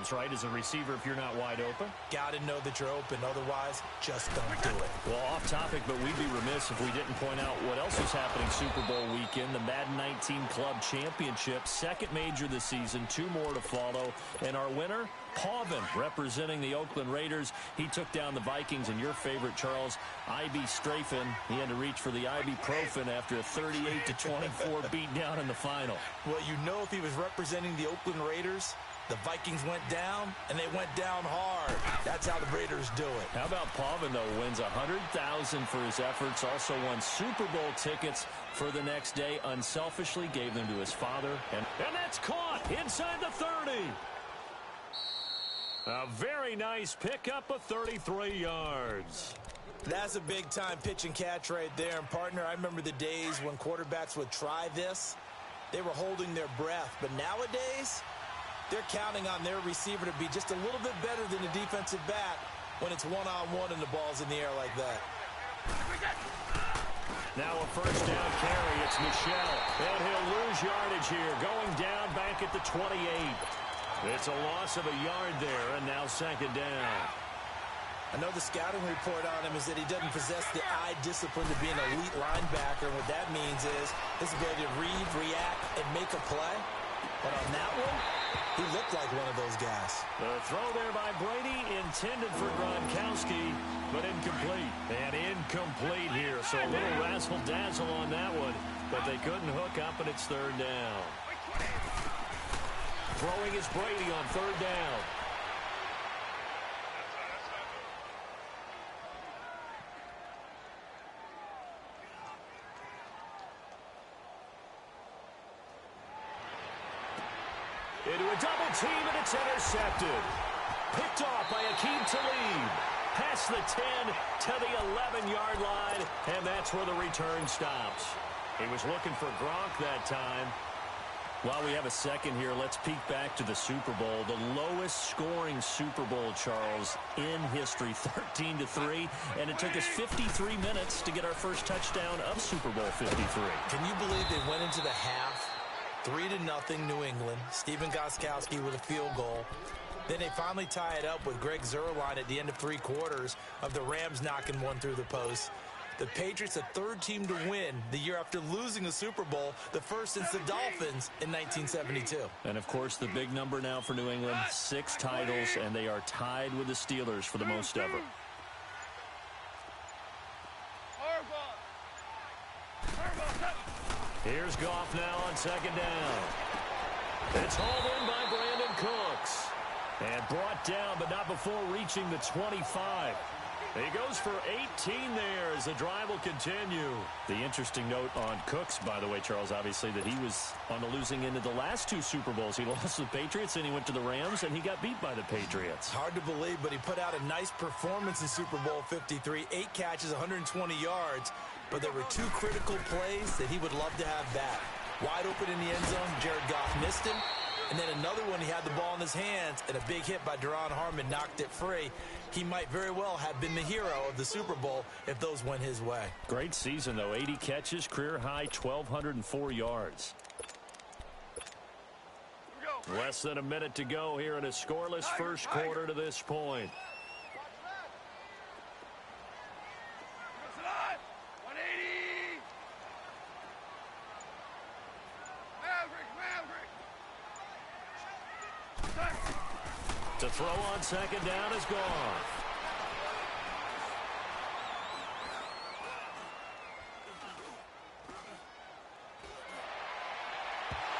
terms, right, as a receiver if you're not wide open? Got to know that you're open. Otherwise, just don't do it. Well, off topic, but we'd be remiss if we didn't point out what else was happening Super Bowl weekend. The Madden 19 Club Championship, second major this season, 2 more to follow. And our winner, Pauvin, representing the Oakland Raiders. He took down the Vikings, and your favorite, Charles, IB Strafin. He had to reach for the ibuprofen after a 38-24 beatdown in the final. Well, you know, if he was representing the Oakland Raiders, the Vikings went down, and they went down hard. That's how the Raiders do it. How about Pauvin, though, wins $100,000 for his efforts, also won Super Bowl tickets for the next day, unselfishly gave them to his father. And that's caught inside the 30. A very nice pickup of 33 yards. That's a big-time pitch and catch right there. And, partner, I remember the days when quarterbacks would try this. They were holding their breath. But nowadays, they're counting on their receiver to be just a little bit better than the defensive back when it's one-on-one and the ball's in the air like that. Now a first down carry. It's Michel. And he'll lose yardage here. Going down back at the 28. It's a loss of a yard there, and now second down. I know the scouting report on him is that he doesn't possess the eye discipline to be an elite linebacker. And what that means is his ability to read, react, and make a play. But on that one, he looked like one of those guys. The throw there by Brady intended for Gronkowski, but incomplete. And incomplete here, so a little razzle-dazzle on that one. But they couldn't hook up, and it's third down. Throwing is Brady on third down. Into a double team, and it's intercepted. Picked off by Akeem Talib. Past the 10 to the 11-yard line, and that's where the return stops. He was looking for Gronk that time. While we have a second here, let's peek back to the Super Bowl. The lowest scoring Super Bowl, Charles, in history, 13-3. And it took us 53 minutes to get our first touchdown of Super Bowl 53. Can you believe they went into the half? 3-0 New England. Stephen Gostkowski with a field goal. Then they finally tie it up with Greg Zuerlein at the end of 3 quarters of the Rams knocking one through the post. The Patriots, a third team to win the year after losing the Super Bowl, the first since the Dolphins in 1972. And, of course, the big number now for New England, 6 titles, and they are tied with the Steelers for the most ever. Here's Goff now on second down. It's hauled in by Brandon Cooks. And brought down, but not before reaching the 25. He goes for 18 there as the drive will continue. The interesting note on Cooks, by the way, Charles, obviously, that he was on the losing end of the last 2 Super Bowls. He lost to the Patriots, and he went to the Rams, and he got beat by the Patriots. Hard to believe, but he put out a nice performance in Super Bowl 53. 8 catches, 120 yards. But there were 2 critical plays that he would love to have back. Wide open in the end zone, Jared Goff missed him. And then another one, he had the ball in his hands, and a big hit by Duron Harmon knocked it free. He might very well have been the hero of the Super Bowl if those went his way. Great season, though. 80 catches, career high, 1,204 yards. Less than a minute to go here in a scoreless first quarter to this point. To throw on second down is gone.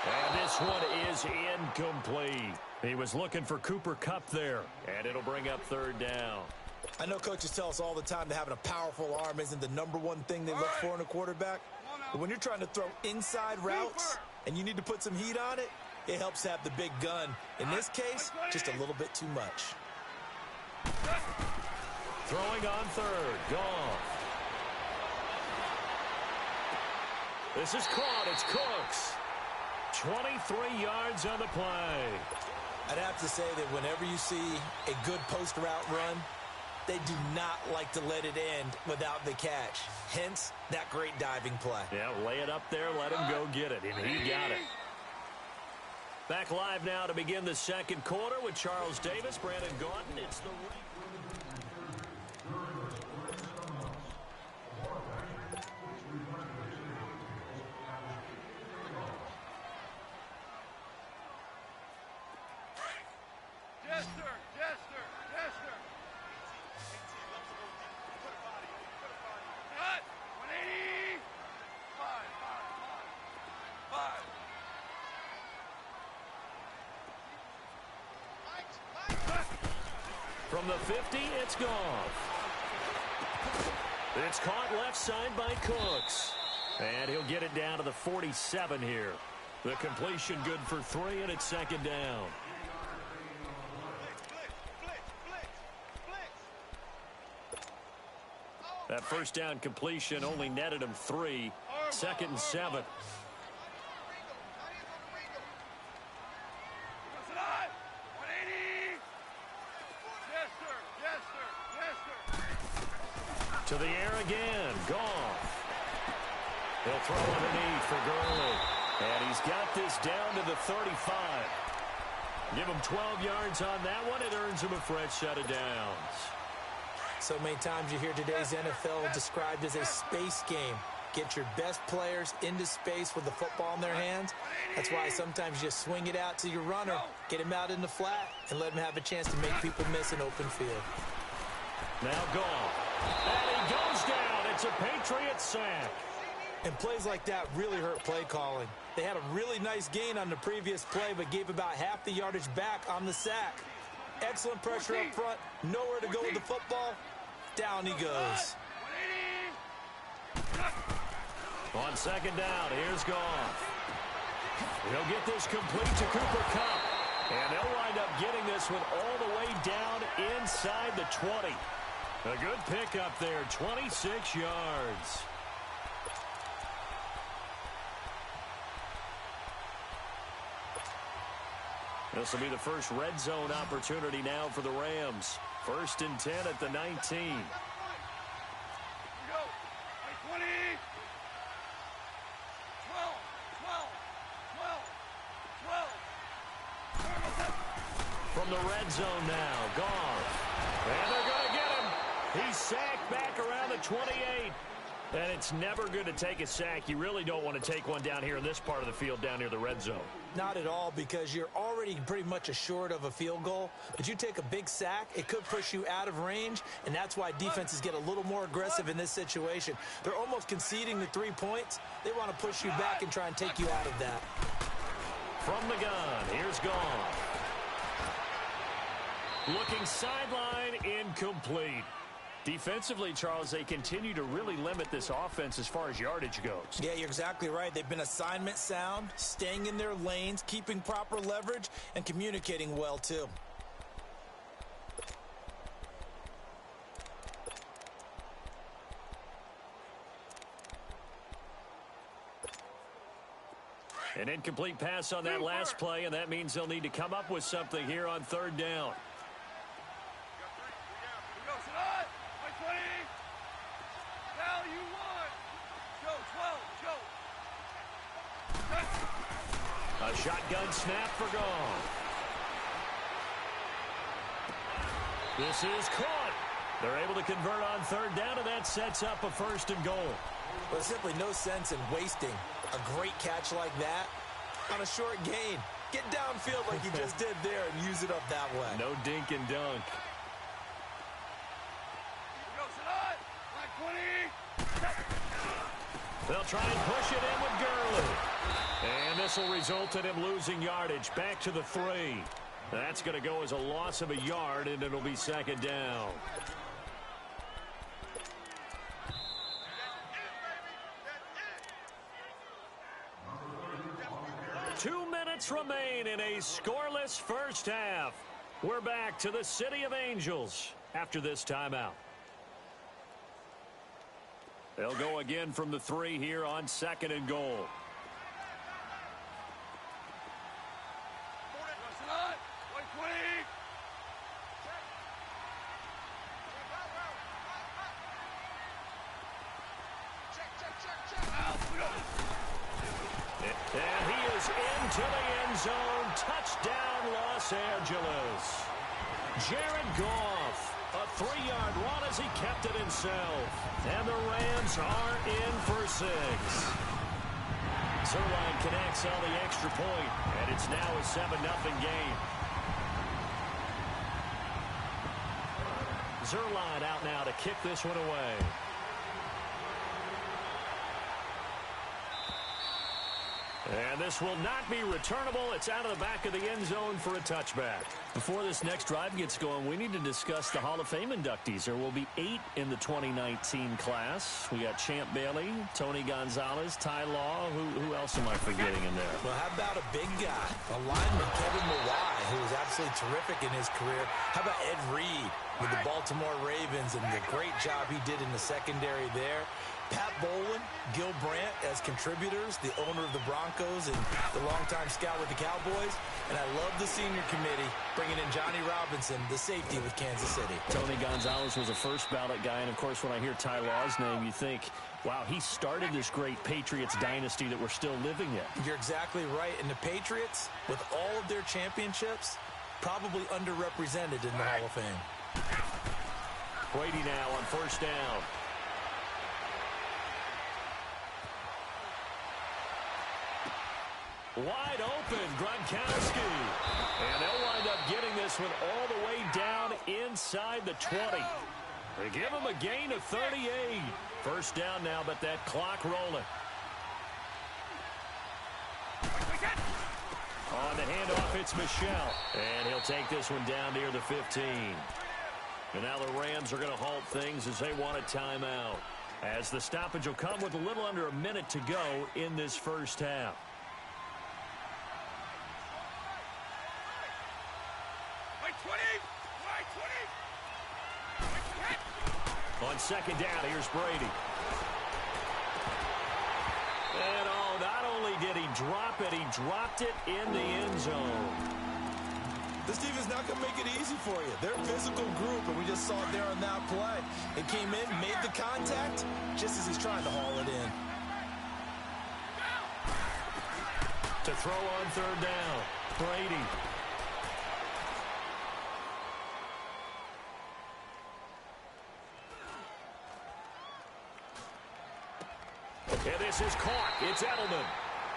And this one is incomplete. He was looking for Cooper Kupp there, and it'll bring up third down. I know coaches tell us all the time that having a powerful arm isn't the #1 thing they look for in a quarterback. But when you're trying to throw inside routes and you need to put some heat on it, it helps have the big gun. In this case, just a little bit too much. Throwing on third. Gone. This is caught. It's Cooks. 23 yards on the play. I'd have to say that whenever you see a good post route run, they do not like to let it end without the catch. Hence, that great diving play. Yeah, lay it up there, let him go get it, and he got it. Back live now to begin the second quarter with Charles Davis, Brandon Gaudin. It's the From the 50, it's gone. It's caught left side by Cooks. And he'll get it down to the 47 here. The completion good for 3, and it's second down. That first down completion only netted him 3. Second and 7. To the air again. Goff. He'll throw underneath for Gurley. And he's got this down to the 35. Give him 12 yards on that one. It earns him a fresh set of downs. So many times you hear today's NFL described as a space game. Get your best players into space with the football in their hands. That's why sometimes you swing it out to your runner, get him out in the flat, and let him have a chance to make people miss an open field. Now Goff. And he goes down. It's a Patriots sack. And plays like that really hurt play calling. They had a really nice gain on the previous play, but gave about half the yardage back on the sack. Excellent pressure up front. Nowhere to go with the football. Down he goes. On second down, here's Goff. He'll get this complete to Cooper Kupp. And they'll wind up getting this one all the way down inside the 20. A good pickup there, 26 yards. This will be the first red zone opportunity now for the Rams. 1st and 10 at the 19. From the red zone now, Goff. And they're going to get him. He's sacked back around the 28. And it's never good to take a sack. You really don't want to take one down here in this part of the field down near the red zone. Not at all, because you're already pretty much assured of a field goal. But you take a big sack, it could push you out of range, and that's why defenses get a little more aggressive in this situation. They're almost conceding the 3 points. They want to push you back and try and take you out of that. From the gun, here's Goff. Looking sideline, incomplete. Defensively, Charles, they continue to really limit this offense as far as yardage goes. Yeah, you're exactly right. They've been assignment sound, staying in their lanes, keeping proper leverage, and communicating well, too. An incomplete pass on that last play, and that means they'll need to come up with something here on 3rd down. A shotgun snap for Goff. This is caught. They're able to convert on 3rd down, and that sets up a 1st and goal. Well, there's simply no sense in wasting a great catch like that on a short gain. Get downfield like you just did there and use it up that way. No dink and dunk. They'll try and push it in with Gurley. And this will result in him losing yardage back to the 3. That's going to go as a loss of a yard, and it'll be 2nd down. Two minutes remain in a scoreless first half. We're back to the City of Angels after this timeout. They'll go again from the 3 here on 2nd and goal. And he is into the end zone. Touchdown, Los Angeles. Jared Goff, a 3-yard run as he kept it himself. And the Rams are in for 6. Zerline connects on the extra point, and it's now a 7-0 game. Zerline out now to kick this one away. And this will not be returnable. It's out of the back of the end zone for a touchback. Before this next drive gets going, we need to discuss the Hall of Fame inductees. There will be 8 in the 2019 class. We got Champ Bailey, Tony Gonzalez, Ty Law. Who else am I forgetting in there? Well, how about a big guy, a lineman, Kevin Mawai, who was absolutely terrific in his career. How about Ed Reed with the Baltimore Ravens and the great job he did in the secondary there. Pat Bowlen, Gil Brandt as contributors, the owner of the Broncos and the longtime scout with the Cowboys. And I love the senior committee bringing in Johnny Robinson, the safety with Kansas City. Tony Gonzalez was a first ballot guy. And, of course, when I hear Ty Law's name, you think, wow, he started this great Patriots dynasty that we're still living in. You're exactly right. And the Patriots, with all of their championships, probably underrepresented in the Hall of Fame. Brady now on first down. Wide open, Gronkowski. And they'll wind up getting this one all the way down inside the 20. They give him a gain of 38. First down now, but that clock rolling. On the handoff, it's Michel. And he'll take this one down near the 15. And now the Rams are going to halt things as they want a timeout. As the stoppage will come with a little under a minute to go in this first half. On second down, here's Brady. And not only did he drop it, he dropped it in the end zone. This defense not going to make it easy for you. They're a physical group, and we just saw it there on that play. It came in, made the contact, just as he's trying to haul it in. To throw on third down, Brady. And this is caught. It's Edelman.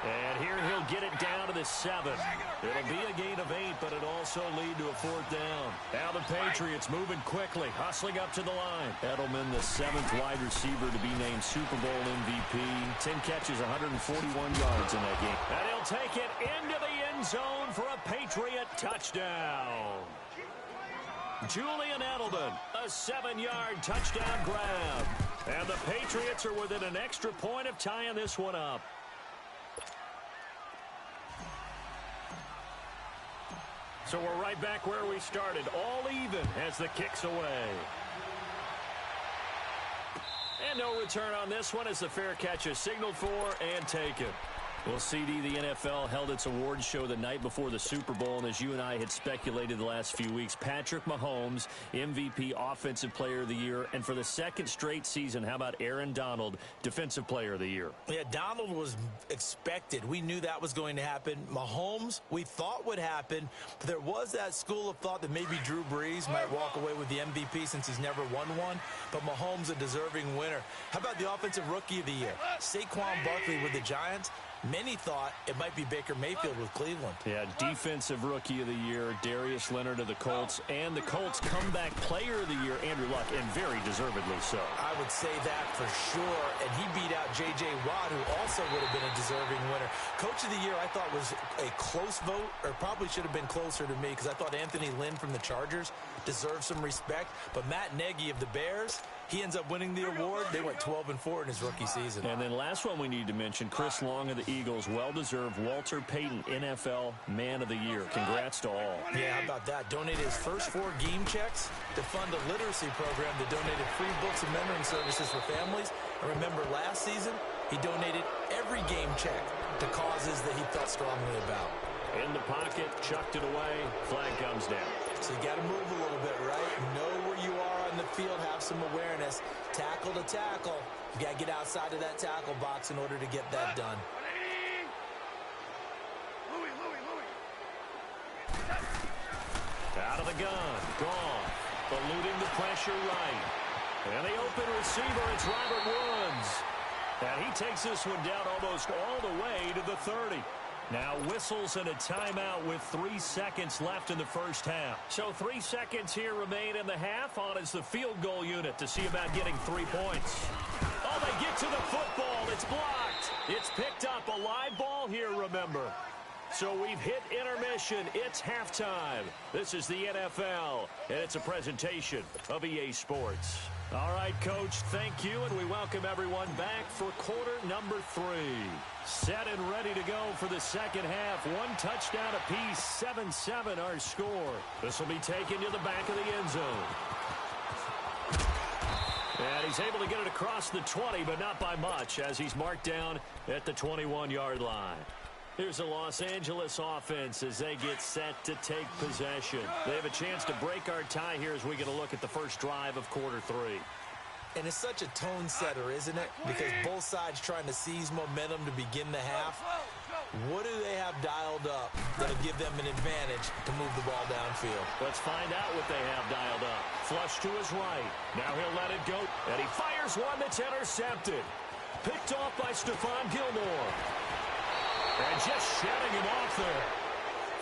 And here he'll get it down to the 7. It'll be a gain of 8, but it'll also lead to a fourth down. Now the Patriots moving quickly, hustling up to the line. Edelman, the 7th wide receiver to be named Super Bowl MVP. 10 catches, 141 yards in that game. And he'll take it into the end zone for a Patriot touchdown. Julian Edelman, a 7-yard touchdown grab. And the Patriots are within an extra point of tying this one up. So we're right back where we started, all even as the kick's away. And no return on this one as the fair catch is signaled for and taken. Well, CD, the NFL held its awards show the night before the Super Bowl, and as you and I had speculated the last few weeks, Patrick Mahomes, MVP, Offensive Player of the Year, and for the second straight season, how about Aaron Donald, Defensive Player of the Year? Yeah, Donald was expected. We knew that was going to happen. Mahomes, we thought would happen. But there was that school of thought that maybe Drew Brees might walk away with the MVP since he's never won one. But Mahomes, a deserving winner. How about the Offensive Rookie of the Year? Saquon Barkley with the Giants. Many thought it might be Baker Mayfield with Cleveland. Yeah, Defensive Rookie of the Year, Darius Leonard of the Colts, and the Colts Comeback Player of the Year, Andrew Luck, and very deservedly so. I would say that for sure, and he beat out J.J. Watt, who also would have been a deserving winner. Coach of the Year, I thought was a close vote, or probably should have been closer to me, because I thought Anthony Lynn from the Chargers deserved some respect, but Matt Nagy of the Bears, he ends up winning the award. They went 12-4 in his rookie season. And then last one we need to mention, Chris Long of the Eagles, well-deserved Walter Payton NFL Man of the Year. Congrats to all. Yeah, how about that? Donated his first 4 game checks to fund a literacy program that donated free books and mentoring services for families. And remember, last season, he donated every game check to causes that he felt strongly about. In the pocket, chucked it away, flag comes down. So you got to move a little bit, right? Know where you are on the field, have some awareness. Tackle to tackle. You got to get outside of that tackle box in order to get that done. gun. Goff eluding the pressure right. And the open receiver, it's Robert Woods. And he takes this one down almost all the way to the 30. Now whistles and a timeout with 3 seconds left in the first half. So 3 seconds here remain in the half. On is the field goal unit to see about getting 3 points. Oh, they get to the football. It's blocked. It's picked up. A live ball here, remember. So we've hit intermission. It's halftime. This is the NFL, and it's a presentation of EA Sports. All right, Coach, thank you, and we welcome everyone back for quarter number 3. Set and ready to go for the second half. 1 touchdown apiece, 7-7 our score. This will be taken to the back of the end zone. And he's able to get it across the 20, but not by much, as he's marked down at the 21-yard line. Here's the Los Angeles offense as they get set to take possession. They have a chance to break our tie here as we get a look at the first drive of quarter 3. And it's such a tone setter, isn't it? Because both sides trying to seize momentum to begin the half. What do they have dialed up that'll give them an advantage to move the ball downfield? Let's find out what they have dialed up. Flush to his right. Now he'll let it go. And he fires one that's intercepted. Picked off by Stephon Gilmore. And just shedding him off there.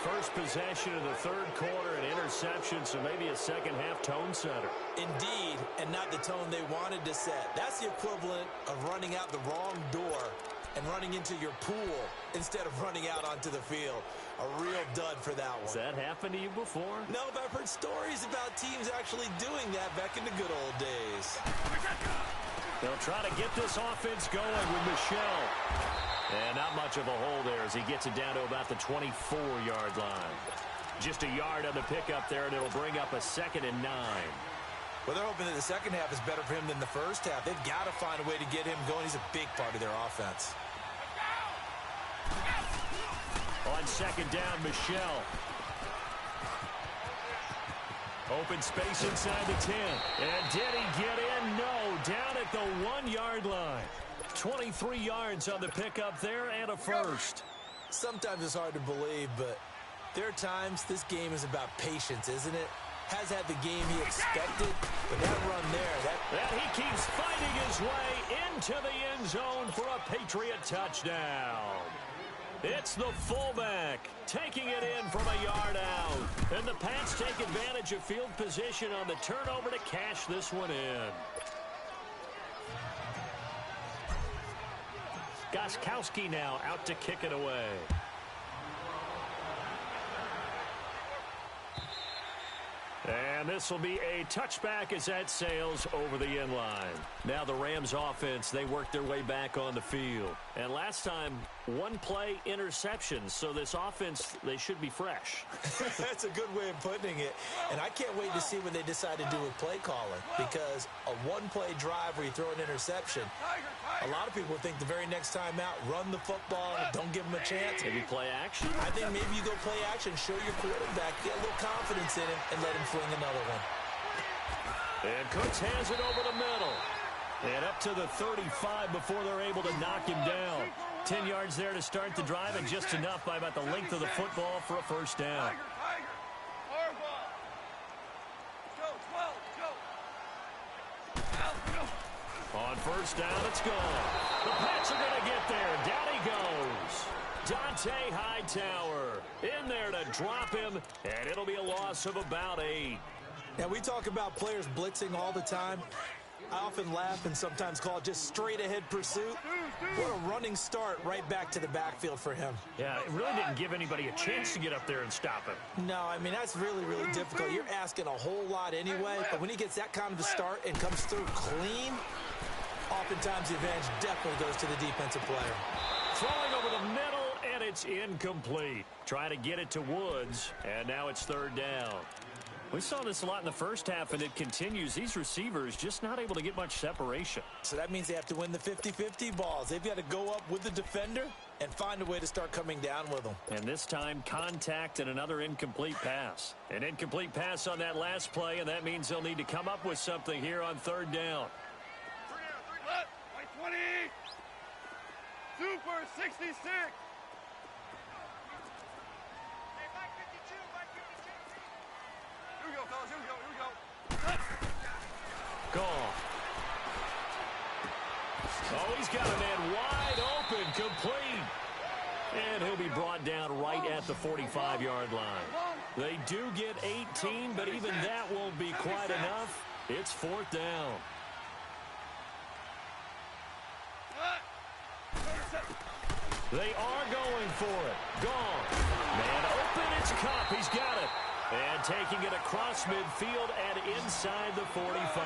First possession of the third quarter, an interception, so maybe a second half tone setter. Indeed, and not the tone they wanted to set. That's the equivalent of running out the wrong door and running into your pool instead of running out onto the field. A real dud for that one. Has that happened to you before? No, but I've heard stories about teams actually doing that back in the good old days. They'll try to get this offense going with Michel. And not much of a hole there as he gets it down to about the 24-yard line. Just a yard on the pickup there, and it'll bring up a 2nd and 9. Well, they're hoping that the second half is better for him than the first half. They've got to find a way to get him going. He's a big part of their offense. On 2nd down, Michel. Open space inside the 10. And did he get in? No. Down at the 1-yard line. 23 yards on the pickup there and a first. Sometimes it's hard to believe, but there are times this game is about patience, isn't it? Has had the game he expected, but that run there, And he keeps fighting his way into the end zone for a Patriot touchdown. It's the fullback taking it in from a yard out. And the Pats take advantage of field position on the turnover to cash this one in. Gostkowski now out to kick it away. And this will be a touchback as that sails over the end line. Now the Rams offense, they work their way back on the field. And last time, 1 play interception. So this offense, they should be fresh. That's a good way of putting it. And I can't wait to see what they decide to do with play calling. Because a 1-play drive where you throw an interception, a lot of people think the very next time out, run the football, don't give them a chance. Maybe play action? I think maybe you go play action, show your quarterback, get a little confidence in him, and let him fling another one. And Cooks has it over the middle. And up to the 35 before they're able to knock him down. 10 yards there to start the drive, and just enough by about the length of the football for a first down. On first down, it's gone. The Pats are going to get there. Down he goes. Dante Hightower in there to drop him, and it'll be a loss of about 8. Now, we talk about players blitzing all the time. I often laugh and sometimes call it just straight-ahead pursuit. What a running start right back to the backfield for him. Yeah, it really didn't give anybody a chance to get up there and stop him. No, I mean, that's really, really difficult. You're asking a whole lot anyway, but when he gets that kind of a start and comes through clean, oftentimes the advantage definitely goes to the defensive player. Throwing over the middle, and it's incomplete. Trying to get it to Woods, and now it's 3rd down. We saw this a lot in the first half, and it continues. These receivers just not able to get much separation. So that means they have to win the 50-50 balls. They've got to go up with the defender and find a way to start coming down with them. And this time, contact and another incomplete pass. An incomplete pass on that last play, and that means they'll need to come up with something here on 3rd down. 20. Super 66. got a man wide open, complete. And he'll be brought down right at the 45-yard line. They do get 18, but even that won't be quite enough. It's 4th down. They are going for it. Gone. Man open, it's Cup. He's got it. And taking it across midfield and inside the 45.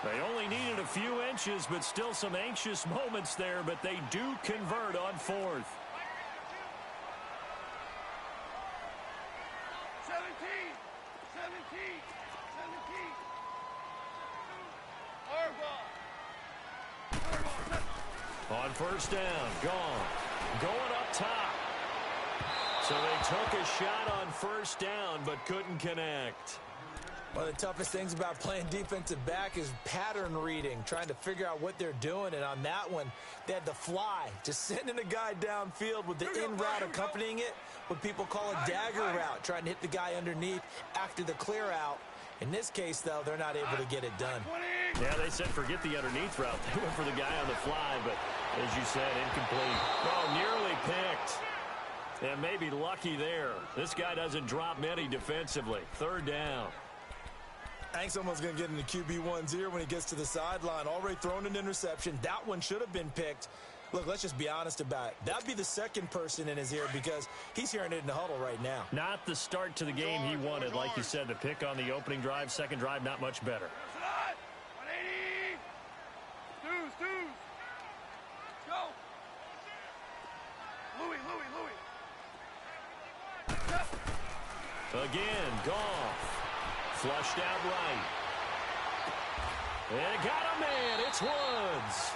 They only needed a few inches, but still some anxious moments there, but they do convert on 4th. 17. On 1st down, gone. Going up top. So they took a shot on 1st down, but couldn't connect. One of the toughest things about playing defensive back is pattern reading, trying to figure out what they're doing. And on that one, they had to fly, just sending a guy downfield with the in route accompanying it, what people call a dagger route, trying to hit the guy underneath after the clear out. In this case, though, they're not able to get it done. Yeah, they said forget the underneath route. They went for the guy on the fly, but as you said, incomplete. Oh, nearly picked. And maybe lucky there. This guy doesn't drop many defensively. 3rd down. I think someone's going to get in the QB1's ear when he gets to the sideline. Already thrown an interception. That one should have been picked. Look, let's just be honest about it. That'd be the second person in his ear because he's hearing it in the huddle right now. Not the start to the game he wanted. Like you said, the pick on the opening drive, second drive, not much better. 180. Let's go. Louis. Again, Goff. Flushed out right. And got a man. It's Woods.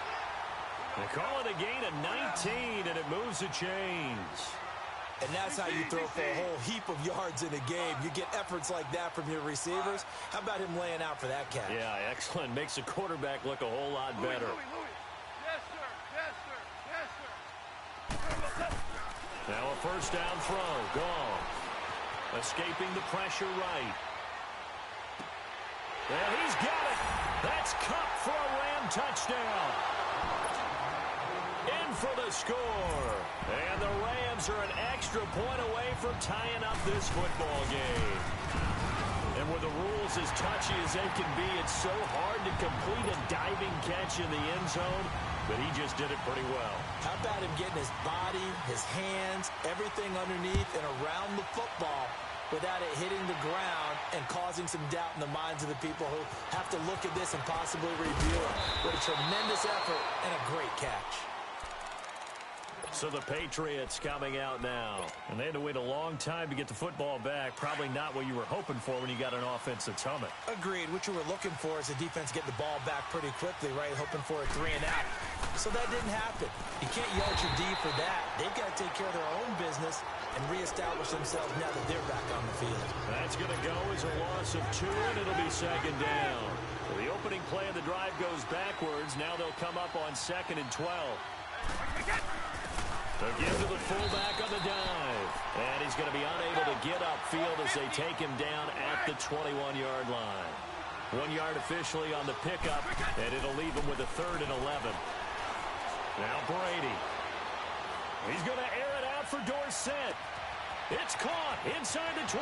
They call it a gain of 19, and it moves the chains. And that's how you throw for a whole heap of yards in a game. You get efforts like that from your receivers. How about him laying out for that catch? Yeah, excellent. Makes the quarterback look a whole lot better. Louis. Yes, sir. Now a 1st down throw. Gone. Escaping the pressure right. And he's got it. That's Cup for a Ram touchdown. In for the score. And the Rams are an extra point away from tying up this football game. And with the rules as touchy as they can be, it's so hard to complete a diving catch in the end zone, but he just did it pretty well. How about him getting his body, his hands, everything underneath and around the football without it hitting the ground and causing some doubt in the minds of the people who have to look at this and possibly review it. What a tremendous effort and a great catch. So the Patriots coming out now. And they had to wait a long time to get the football back. Probably not what you were hoping for when you got an offense that's humming. Agreed. What you were looking for is the defense getting the ball back pretty quickly, right? Hoping for a 3-and-out. So that didn't happen. You can't yell at your D for that. They've got to take care of their own business and reestablish themselves now that they're back on the field. That's going to go as a loss of 2, and it'll be 2nd down. So the opening play of the drive goes backwards. Now they'll come up on 2nd and 12. Again to the fullback on the dive. And he's going to be unable to get upfield as they take him down at the 21-yard line. 1 yard officially on the pickup, and it'll leave him with a 3rd and 11. Now Brady. He's going to air it out for Dorsett. It's caught inside the 25.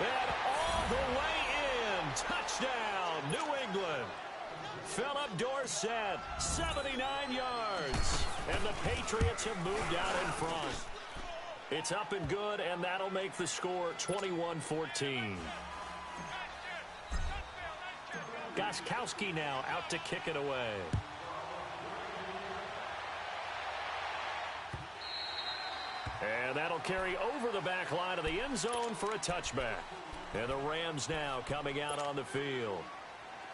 And all the way in. Touchdown, New England. Philip Dorsett, 79 yards. And the Patriots have moved out in front. It's up and good, and that'll make the score 21-14. Gostkowski now out to kick it away. And that'll carry over the back line of the end zone for a touchback. And the Rams now coming out on the field.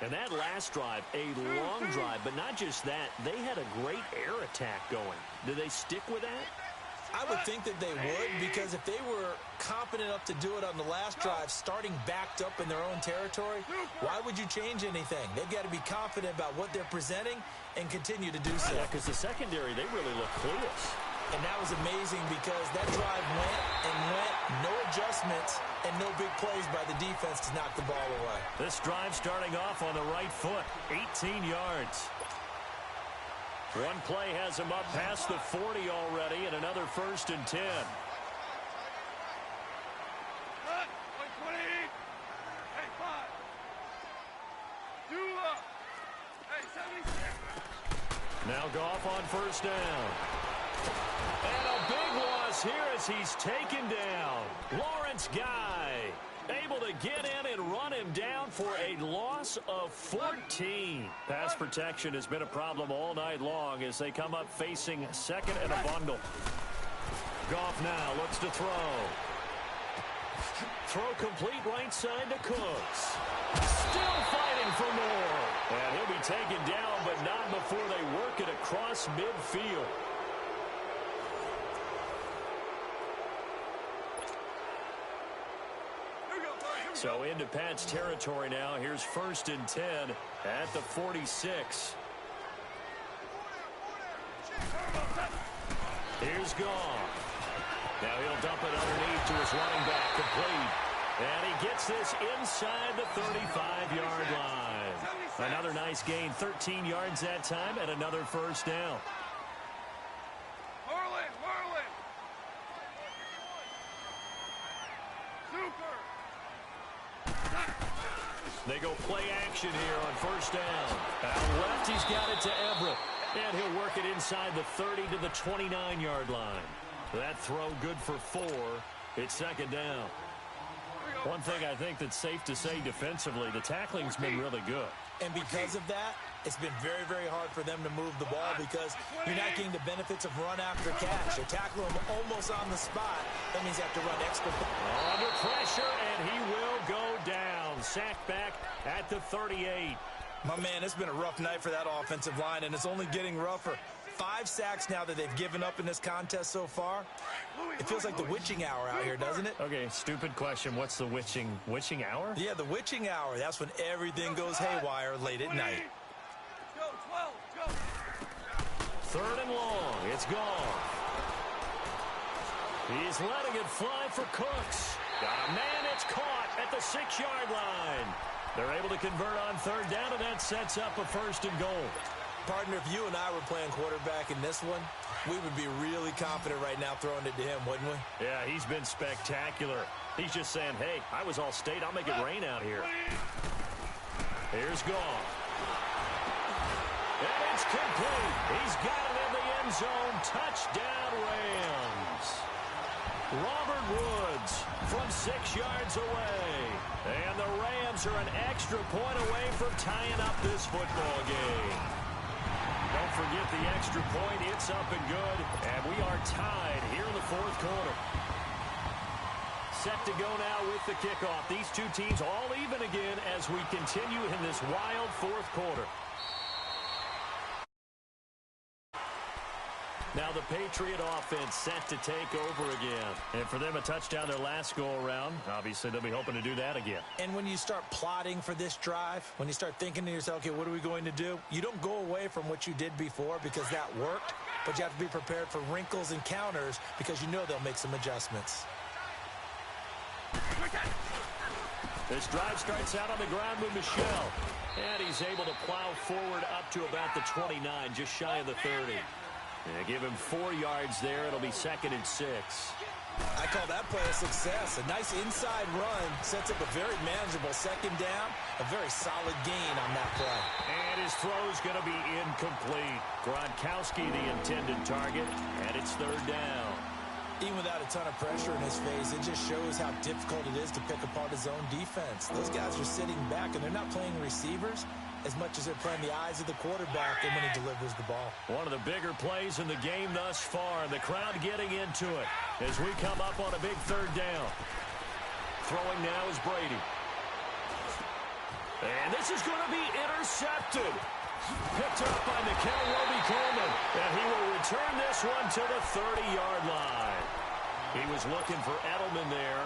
And that last drive, a long drive, but not just that. They had a great air attack going. Do they stick with that? I would think that they would, because if they were confident enough to do it on the last drive, starting backed up in their own territory, why would you change anything? They've got to be confident about what they're presenting and continue to do so. Yeah, because the secondary, they really look clueless. And that was amazing because that drive went, no adjustments, and no big plays by the defense to knock the ball away. This drive starting off on the right foot, 18 yards. One play has him up past the 40 already, and another 1st and 10. Cut. 120. Hey, 5. Do up. Hey, 76. Now Goff on 1st down. And a big loss here as he's taken down. Lawrence Guy able to get in and run him down for a loss of 14. Pass protection has been a problem all night long as they come up facing 2nd and a bundle. Goff now looks to throw. Throw complete right side to Cooks. Still fighting for more. And he'll be taken down, but not before they work it across midfield. So into Pat's territory now. Here's 1st and 10 at the 46. Here's Goff. Now he'll dump it underneath to his running back, complete. And he gets this inside the 35-yard line. Another nice gain, 13 yards that time, and another 1st down. They go play action here on 1st down. Out left, he's got it to Everett. And he'll work it inside the 30 to the 29-yard line. That throw good for 4. It's 2nd down. One thing I think that's safe to say defensively, the tackling's been really good. And because of that, it's been very, very hard for them to move the ball because you're not getting the benefits of run after catch. They tackle him almost on the spot. That means you have to run extra. Under pressure, and he will go down. Sacked back at the 38. My man, it's been a rough night for that offensive line, and it's only getting rougher. 5 sacks now that they've given up in this contest so far. It feels like the witching hour out here, doesn't it? Okay, stupid question. What's the witching hour? Yeah, the witching hour. That's when everything goes haywire late at night. Go, 12. Go. 3rd and long. It's gone. He's letting it fly for Cooks. Got a man. It's caught at the 6-yard line. They're able to convert on 3rd down, and that sets up a 1st and goal. Partner, if you and I were playing quarterback in this one, we would be really confident right now throwing it to him, wouldn't we? Yeah, he's been spectacular. He's just saying, hey, I was all state. I'll make it rain out here. Here's Goff. And it's complete. He's got it in the end zone. Touchdown, Rams. Robert Woods from 6 yards away. And the Rams are an extra point away from tying up this football game. Don't forget the extra point. It's up and good. And we are tied here in the 4th quarter. Set to go now with the kickoff. These two teams all even again as we continue in this wild 4th quarter. Now the Patriot offense set to take over again. And for them, a touchdown their last go-around. Obviously, they'll be hoping to do that again. And when you start plotting for this drive, when you start thinking to yourself, okay, what are we going to do? You don't go away from what you did before because that worked, but you have to be prepared for wrinkles and counters because you know they'll make some adjustments. This drive starts out on the ground with Michel. And he's able to plow forward up to about the 29, just shy of the 30. And give him 4 yards there. It'll be 2nd and 6. I call that play a success. A nice inside run sets up a very manageable 2nd down. A very solid gain on that play. And his throw's going to be incomplete. Gronkowski the intended target, and it's 3rd down. Even without a ton of pressure in his face, it just shows how difficult it is to pick apart his own defense. Those guys are sitting back, and they're not playing receivers as much as they're playing the eyes of the quarterback and when he delivers the ball. One of the bigger plays in the game thus far. The crowd getting into it as we come up on a big 3rd down. Throwing now is Brady. And this is going to be intercepted. Picked up by Mikel Roby-Coleman. And he will return this one to the 30-yard line. He was looking for Edelman there.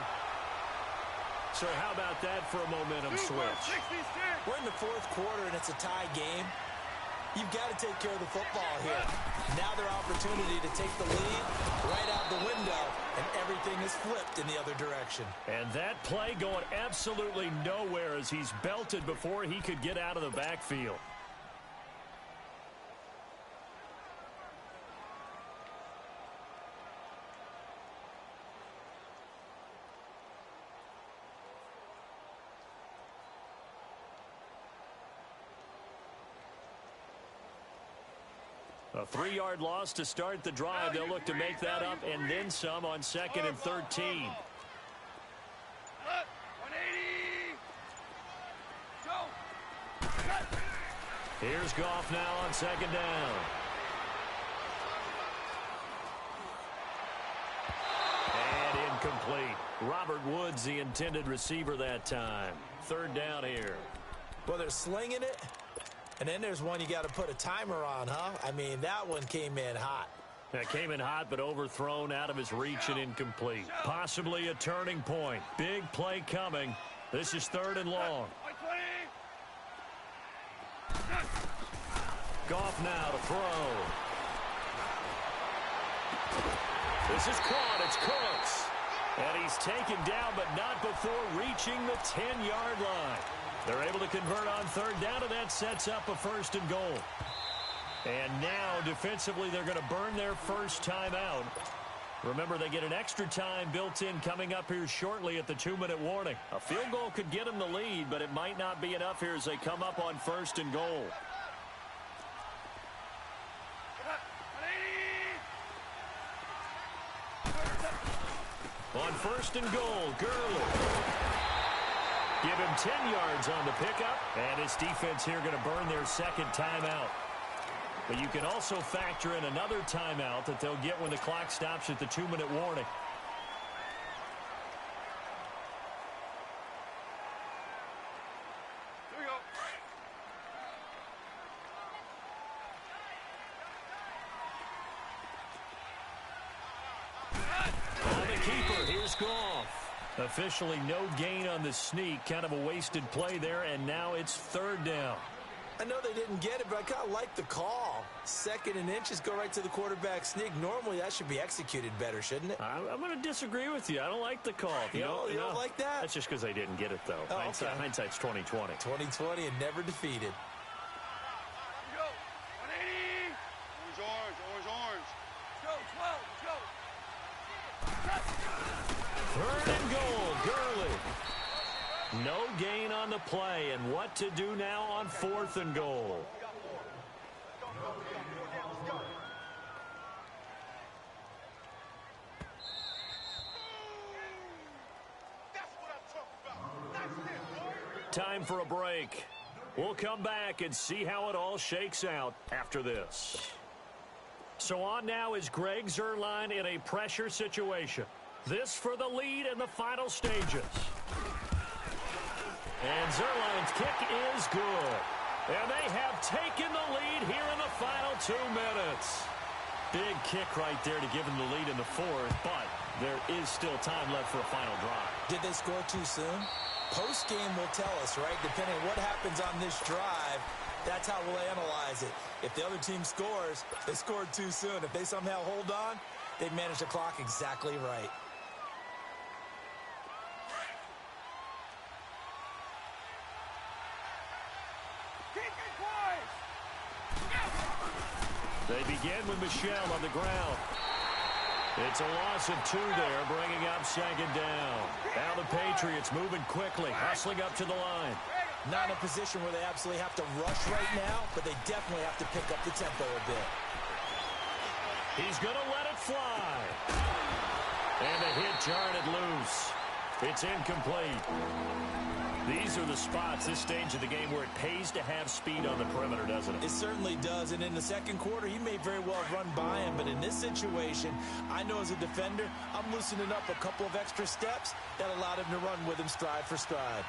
So how about that for a momentum switch? We're in the 4th quarter, and it's a tie game. You've got to take care of the football here. Now their opportunity to take the lead right out the window, and everything is flipped in the other direction. And that play going absolutely nowhere as he's belted before he could get out of the backfield. A 3-yard loss to start the drive. They'll look to make that up and then some on 2nd and 13. 180. Go. Here's Goff now on 2nd down. And incomplete. Robert Woods, the intended receiver that time. 3rd down here. Well, they're slinging it. And then there's one you got to put a timer on, huh? I mean, that one came in hot. That came in hot, but overthrown out of his reach and incomplete. Possibly a turning point. Big play coming. This is 3rd and long. 120. Goff now to throw. This is caught. It's Cooks. And he's taken down, but not before reaching the 10-yard line. They're able to convert on 3rd down, and that sets up a 1st and goal. And now, defensively, they're going to burn their first timeout. Remember, they get an extra time built in coming up here shortly at the 2-minute warning. A field goal could get them the lead, but it might not be enough here as they come up on 1st and goal. 180. On 1st and goal, Gurley. Give him 10 yards on the pickup, and his defense here going to burn their 2nd timeout. But you can also factor in another timeout that they'll get when the clock stops at the 2-minute warning. Here we go. On the keeper, here's Goff. Officially no gain on the sneak. Kind of a wasted play there, and now it's 3rd down. I know they didn't get it, but I kind of like the call. 2nd and inches, go right to the quarterback sneak. Normally, that should be executed better, shouldn't it? I'm going to disagree with you. I don't like the call. You don't like that? That's just because they didn't get it, though. Oh, okay. Hindsight's 20/20. 2020 and never defeated. Go. 180. Orange, orange. Go. 12. Go. 3rd and goal, Gurley. No gain on the play, and what to do now on 4th and goal. Time for a break. We'll come back and see how it all shakes out after this. So on now is Greg Zuerlein in a pressure situation. This for the lead in the final stages. And Zuerlein's kick is good. And they have taken the lead here in the final 2 minutes. Big kick right there to give them the lead in the 4th, but there is still time left for a final drive. Did they score too soon? Post-game will tell us, right? Depending on what happens on this drive, that's how we'll analyze it. If the other team scores, they scored too soon. If they somehow hold on, they've managed the clock exactly right. They begin with Michel on the ground. It's a loss of 2 there, bringing up 2nd down. Now the Patriots moving quickly, hustling up to the line. Not in a position where they absolutely have to rush right now, but they definitely have to pick up the tempo a bit. He's going to let it fly. And the hit jarred it loose. It's incomplete. These are the spots, this stage of the game, where it pays to have speed on the perimeter, doesn't it? It certainly does, and in the 2nd quarter, he may very well run by him, but in this situation, I know as a defender, I'm loosening up a couple of extra steps that allowed him to run with him stride for stride.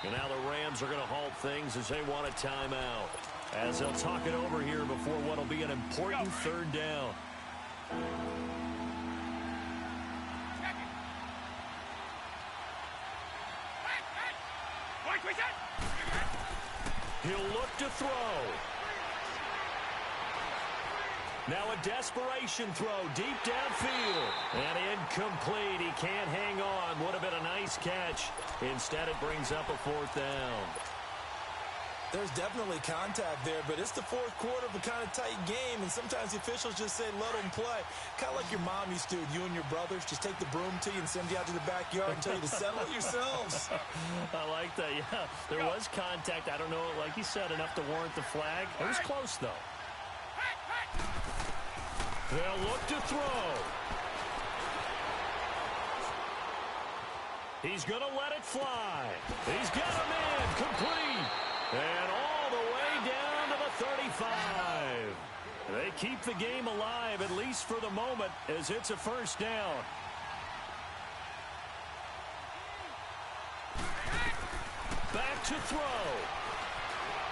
And now the Rams are going to halt things as they want a timeout, as they'll talk it over here before what will be an important 3rd down. He'll look to throw. Now a desperation throw deep downfield. And incomplete. He can't hang on. Would have been a nice catch. Instead, it brings up a 4th down. There's definitely contact there, but it's the fourth quarter of a kind of tight game, and sometimes the officials just say, let them play. Kind of like your mom used to, you and your brothers, just take the broom to you and send you out to the backyard and tell you to settle it yourselves. I like that, yeah. There was contact. I don't know, like you said, enough to warrant the flag. It was close, though. They'll look to throw. He's going to let it fly. He's got him in, complete. And all the way down to the 35. They keep the game alive, at least for the moment, as it's a first down. Back to throw.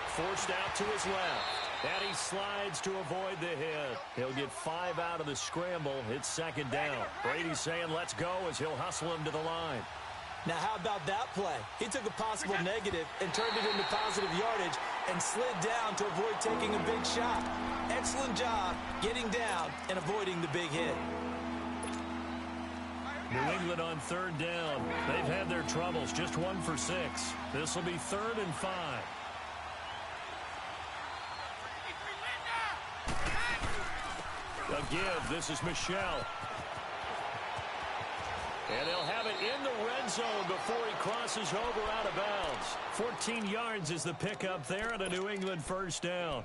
Forced out to his left. And he slides to avoid the hit. He'll get 5 out of the scramble. It's second down. Brady's saying let's go as he'll hustle him to the line. Now, how about that play? He took a possible negative and turned it into positive yardage and slid down to avoid taking a big shot. Excellent job getting down and avoiding the big hit. New England on third down. They've had their troubles, just 1 for 6. This will be 3rd and 5. A give. This is Michelle. And they'll have it in the red zone before he crosses over out of bounds. 14 yards is the pickup there and a New England first down.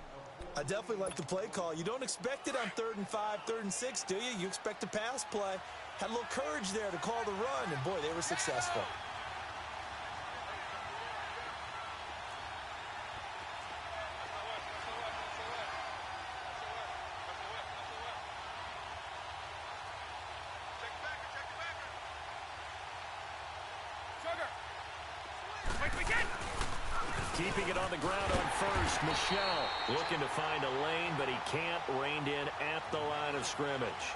I definitely like the play call. You don't expect it on 3rd and 5, 3rd and 6, do you? You expect a pass play. Had a little courage there to call the run, and boy, they were successful. Keeping it on the ground on first. Michelle looking to find a lane, but he can't. Reined in at the line of scrimmage.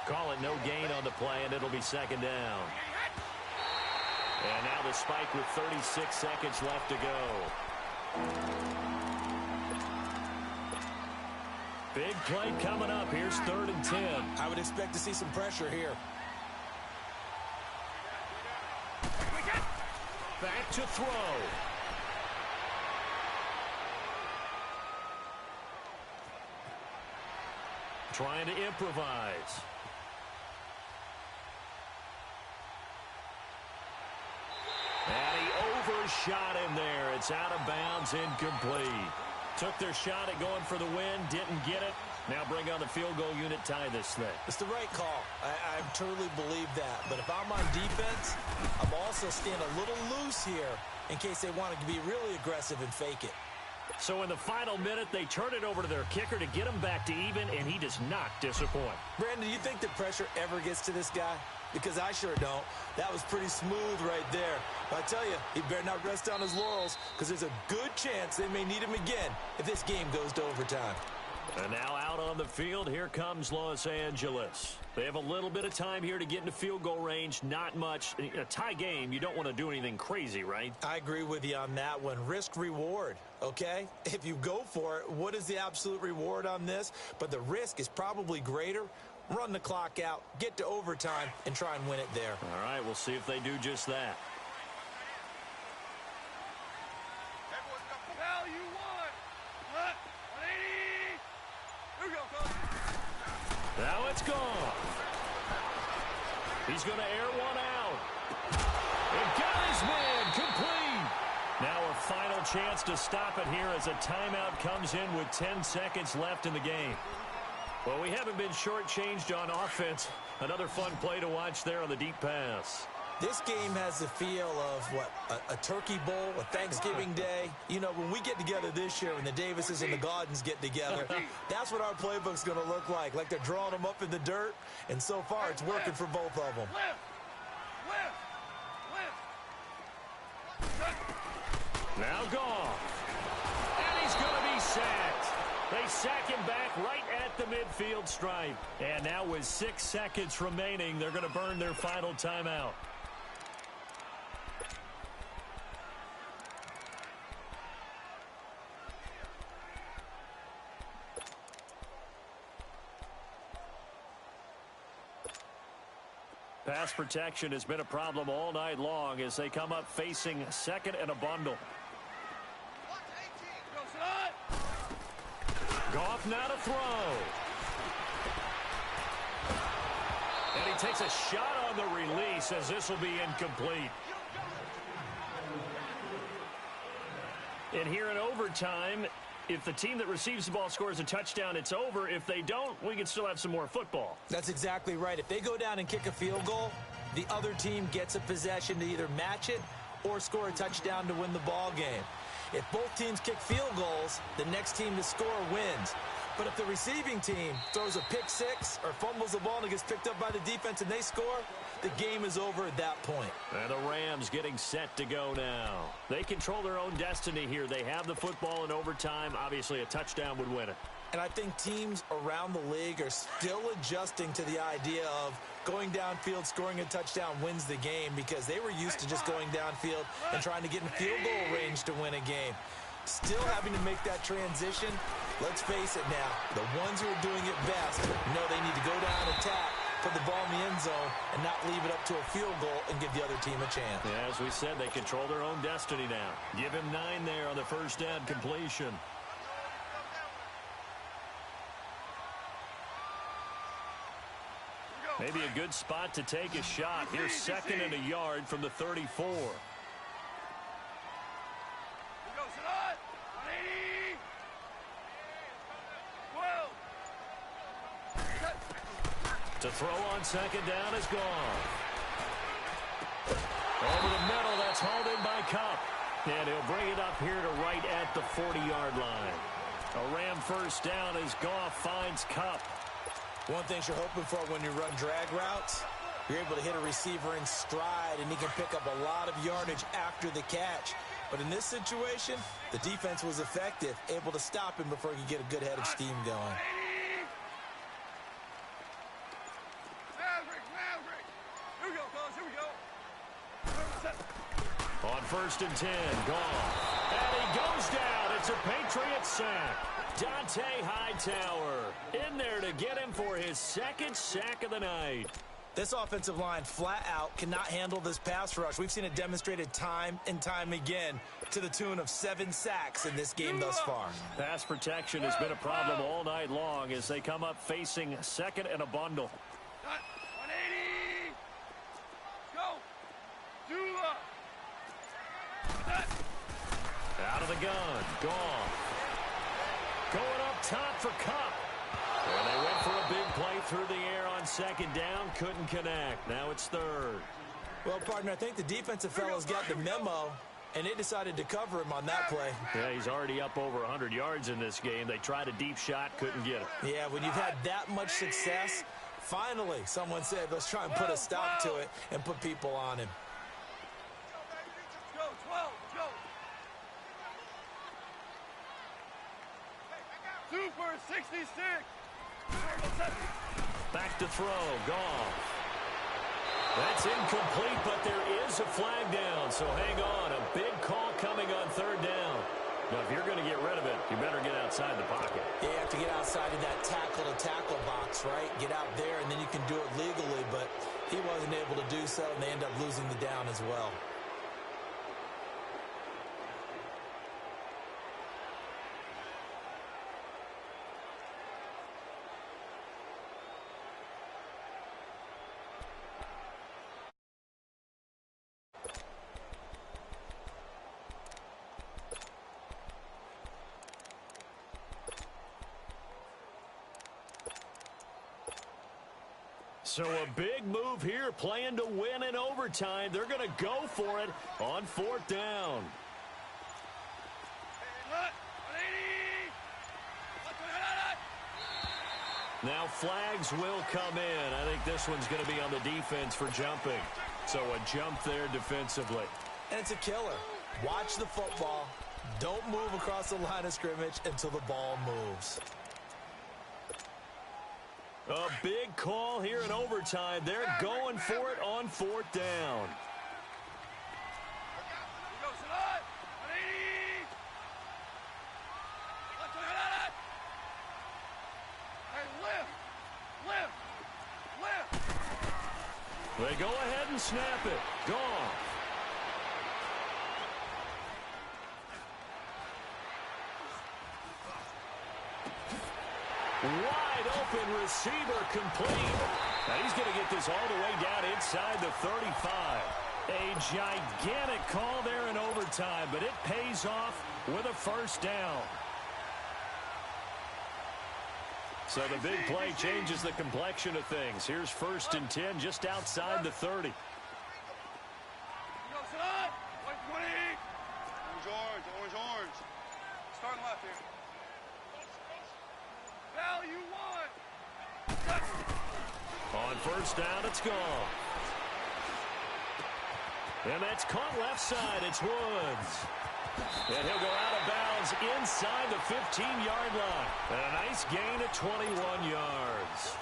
Call it no gain on the play, and it'll be second down. And now the spike with 36 seconds left to go. Big play coming up. Here's 3rd and 10. I would expect to see some pressure here. Back to throw. Trying to improvise. And he overshot him there. It's out of bounds, incomplete. Took their shot at going for the win, didn't get it. Now bring on the field goal unit, tie this thing. It's the right call. I truly believe that. But if I'm on defense, I'm also staying a little loose here in case they want to be really aggressive and fake it. So in the final minute, they turn it over to their kicker to get him back to even, and he does not disappoint. Brandon, do you think the pressure ever gets to this guy? Because I sure don't. That was pretty smooth right there. But I tell you, he better not rest on his laurels because there's a good chance they may need him again if this game goes to overtime. And now out on the field, here comes Los Angeles. They have a little bit of time here to get into field goal range, not much. In a tie game, you don't want to do anything crazy, right? I agree with you on that one. Risk-reward, okay? If you go for it, what is the absolute reward on this? But the risk is probably greater. Run the clock out, get to overtime, and try and win it there. All right, we'll see if they do just that. Hell, you won. What? 180. Here we go, coach. Now it's gone. He's going to air one out. And got his man complete. Now a final chance to stop it here as a timeout comes in with 10 seconds left in the game. Well, we haven't been shortchanged on offense. Another fun play to watch there on the deep pass. This game has the feel of, what, a turkey bowl, a Thanksgiving day. You know, when we get together this year, when the Davises and the Gaudens get together, that's what our playbook's going to look like they're drawing them up in the dirt, and so far it's working for both of them. Now gone. And he's going to be sacked. They sack him back right at the midfield stripe. And now with 6 seconds remaining, they're going to burn their final timeout. Pass protection has been a problem all night long as they come up facing second and a bundle. Goff now to throw. And he takes a shot on the release as this will be incomplete. And here in overtime, if the team that receives the ball scores a touchdown, it's over. If they don't, we can still have some more football. That's exactly right. If they go down and kick a field goal, the other team gets a possession to either match it or score a touchdown to win the ball game. If both teams kick field goals, the next team to score wins. But if the receiving team throws a pick six or fumbles the ball and it gets picked up by the defense and they score, the game is over at that point. And the Rams getting set to go now. They control their own destiny here. They have the football in overtime. Obviously, a touchdown would win it. And I think teams around the league are still adjusting to the idea of going downfield, scoring a touchdown wins the game, because they were used to just going downfield and trying to get in field goal range to win a game. Still having to make that transition. Let's face it now, the ones who are doing it best know they need to go down, attack, put the ball in the end zone, and not leave it up to a field goal and give the other team a chance. Yeah, as we said, they control their own destiny now. Give him 9 there on the first down completion. Maybe a good spot to take a shot. Here's 2nd and a yard from the 34. To throw on 2nd down is gone. Over the middle, that's hauled in by Kupp. And he'll bring it up here to right at the 40-yard line. A Ram first down as Goff finds Kupp. One thing you're hoping for when you run drag routes, you're able to hit a receiver in stride, and he can pick up a lot of yardage after the catch. But in this situation, the defense was effective, able to stop him before he could get a good head of steam going. On 1st and 10, Goff. And he goes down. It's a Patriots sack. Dante Hightower in there to get him for his 2nd sack of the night. This offensive line flat out cannot handle this pass rush. We've seen it demonstrated time and time again to the tune of 7 sacks in this game thus far. Pass protection has been a problem all night long as they come up facing 2nd and a bundle. 180. Go. Out of the gun. Goff. Going up top for Kupp. And they went for a big play through the air on 2nd down. Couldn't connect. Now it's 3rd. Well, partner, I think the defensive fellows got the memo, and they decided to cover him on that play. Yeah, he's already up over 100 yards in this game. They tried a deep shot, couldn't get it. Yeah, when you've had that much success, finally someone said, let's try and put a stop to it and put people on him. Go, 12, go. 2 for 66. Back to throw. Goff. That's incomplete, but there is a flag down, so hang on. A big call coming on 3rd down. Now, if you're going to get rid of it, you better get outside the pocket. Yeah, you have to get outside of that tackle-to-tackle box, right? Get out there, and then you can do it legally, but he wasn't able to do so, and they end up losing the down as well. So a big move here, playing to win in overtime. They're going to go for it on 4th down. Now flags will come in. I think this one's going to be on the defense for jumping. So a jump there defensively. And it's a killer. Watch the football. Don't move across the line of scrimmage until the ball moves. A big call here in overtime. They're going for it on 4th down. They go ahead and snap it. Goff. Wide open receiver complete. Now he's going to get this all the way down inside the 35. A gigantic call there in overtime, but it pays off with a first down. So the big play changes the complexion of things. Here's 1st and 10 just outside the 30. Orange. Starting left here. Value one. On 1st down, it's gone. And that's caught left side. It's Woods. And he'll go out of bounds inside the 15-yard line. And a nice gain of 21 yards.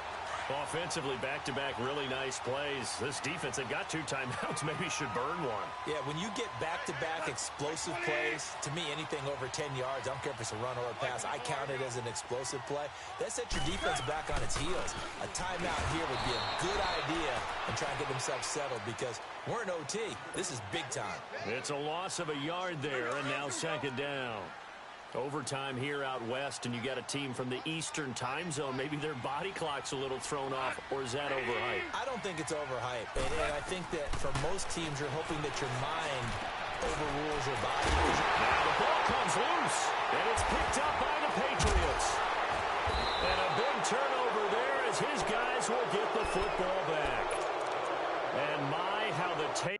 Offensively, back-to-back really nice plays. This defense, they've got 2 timeouts, maybe should burn one. Yeah, when you get back-to-back explosive plays, to me, anything over 10 yards, I don't care if it's a run or a pass, I count it as an explosive play. That sets your defense back on its heels. A timeout here would be a good idea and try and get themselves settled because we're in OT. This is big time. It's a loss of a yard there, and now 2nd down. Overtime here out west, and you got a team from the Eastern time zone. Maybe their body clock's a little thrown off, or is that overhyped? I don't think it's overhyped, and I think that for most teams, you're hoping that your mind overrules your body. Now the ball comes loose, and it's picked up by the Patriots. And a big turnover there as his guys will get the football back. And my, how the tape.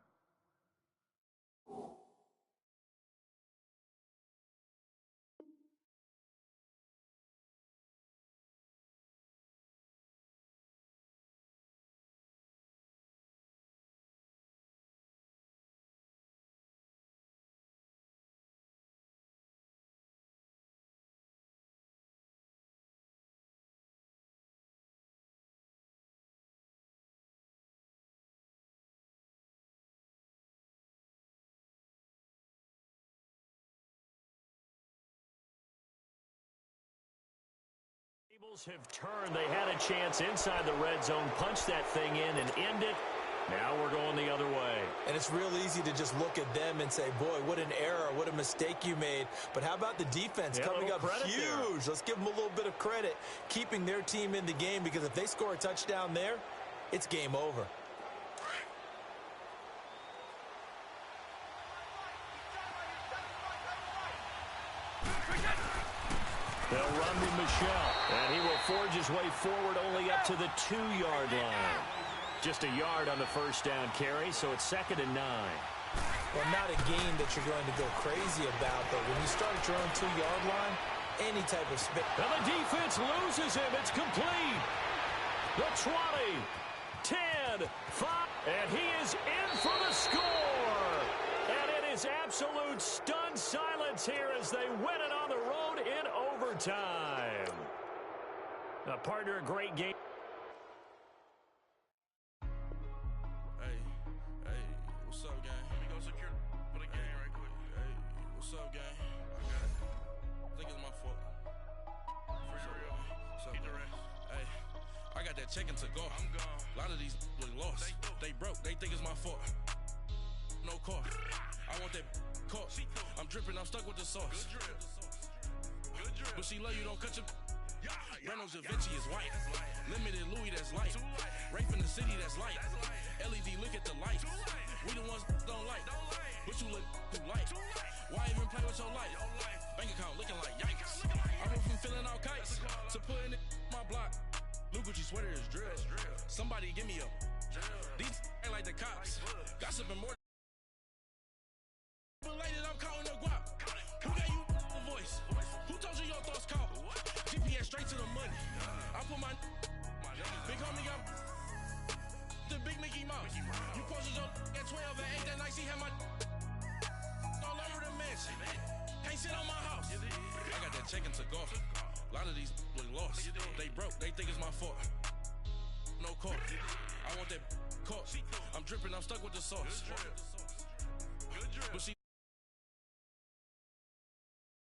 Tables have turned. They had a chance inside the red zone, punch that thing in and end it. Now we're going the other way. And it's real easy to just look at them and say, boy, what an error, what a mistake you made. But how about the defense coming up huge? There. Let's give them a little bit of credit, keeping their team in the game, because if they score a touchdown there, it's game over. They'll run with Michelle, and he will forge his way forward only up to the 2-yard line. Just a yard on the 1st down carry, so it's 2nd and 9. Well, not a game that you're going to go crazy about, but when you start at your own 2-yard line, any type of spin. And the defense loses him. It's complete. The 20, 10, 5, and he is in for the score. And it is absolute stunned silence here as they win it on the road in overtime. A partner, a great game. Hey, what's up, gang? Let me go secure for the game right quick. Hey, what's up, gang? I got it. I think it's my fault. For real. What's up, hey, I got that check-in to go. I'm gone. A lot of these was lost. They broke. They think it's my fault. No car. I want that caught. I'm dripping. I'm stuck with the sauce. Good drip. But she love you. Don't cut your. Reynolds Da Vinci is white. Limited Louis, that's light. Rape in the city, that's light. LED, look at the lights. We the ones don't like. But you look too light. Why even play with your life? Bank account looking like yikes. I went from filling out kites to putting it in my block. Blue Gucci sweater is drill. Somebody give me a. These ain't like the cops. Gossiping more. Related, I'm counting the guap. Who gave you a voice? Who told you your thoughts count? GPS straight to the money. I put my big homie up the big Mickey Mouse. You posted your at 12 and 8 that night. She had my all over the mansion. Can't sit on my house. I got that check-in to golf. A lot of these was lost. They broke. They think it's my fault. No call. I want that caught. I'm dripping. I'm stuck with the sauce. But she